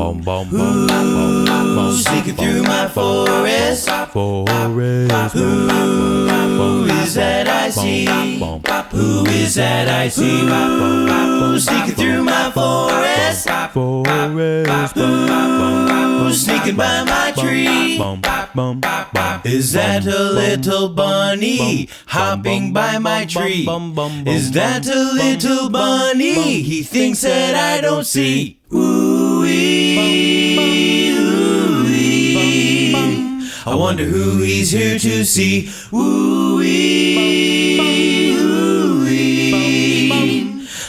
Who's sneaking through my forest? Who is that I see? Who is that I see? Who's sneaking through my forest? Who's sneaking by my tree? Is that a little bunny hopping by my tree? Is that a little bunny he thinks that I don't see? Ooh-wee, ooh-wee. I wonder who he's here to see. Ooh-wee, ooh-wee.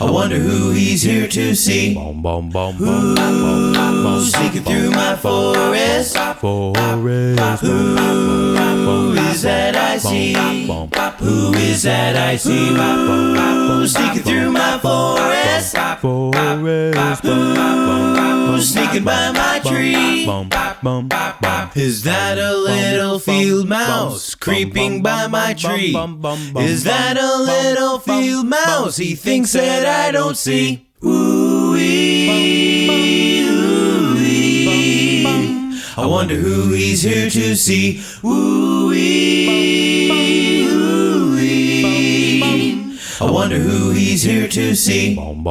I wonder who he's here to see. Who's sneaking through my forest? Who is that I see? Who is that I see? Who's sneaking through my forest? Who's sneaking by my tree? Is that a little field mouse creeping by my tree? Is that a little field mouse he thinks that I don't see? Ooh-wee, ooh-wee. I wonder who he's here to see. Ooh-wee, ooh-wee. I wonder who he's here to see. Who's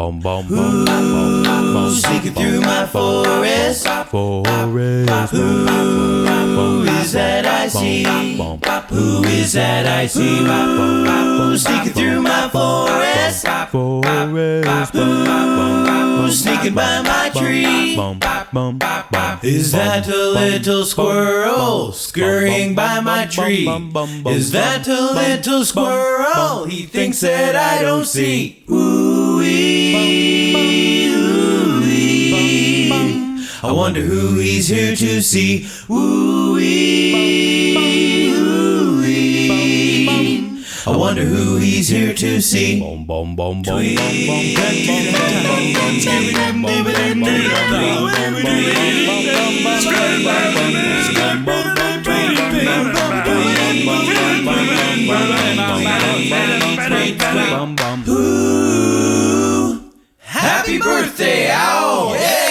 sneaking through my forest? Who is that I see? Who is that I see? Who's sneaking through my forest? Who's sneaking by my tree? Is that a little squirrel scurrying by my tree? Is that a little squirrel he thinks that I don't see? Ooh-wee, ooh-wee. I wonder who he's here to see. Ooh-wee, ooh-wee. I wonder who he's here to see. Ooh, happy birthday, owl! Yeah!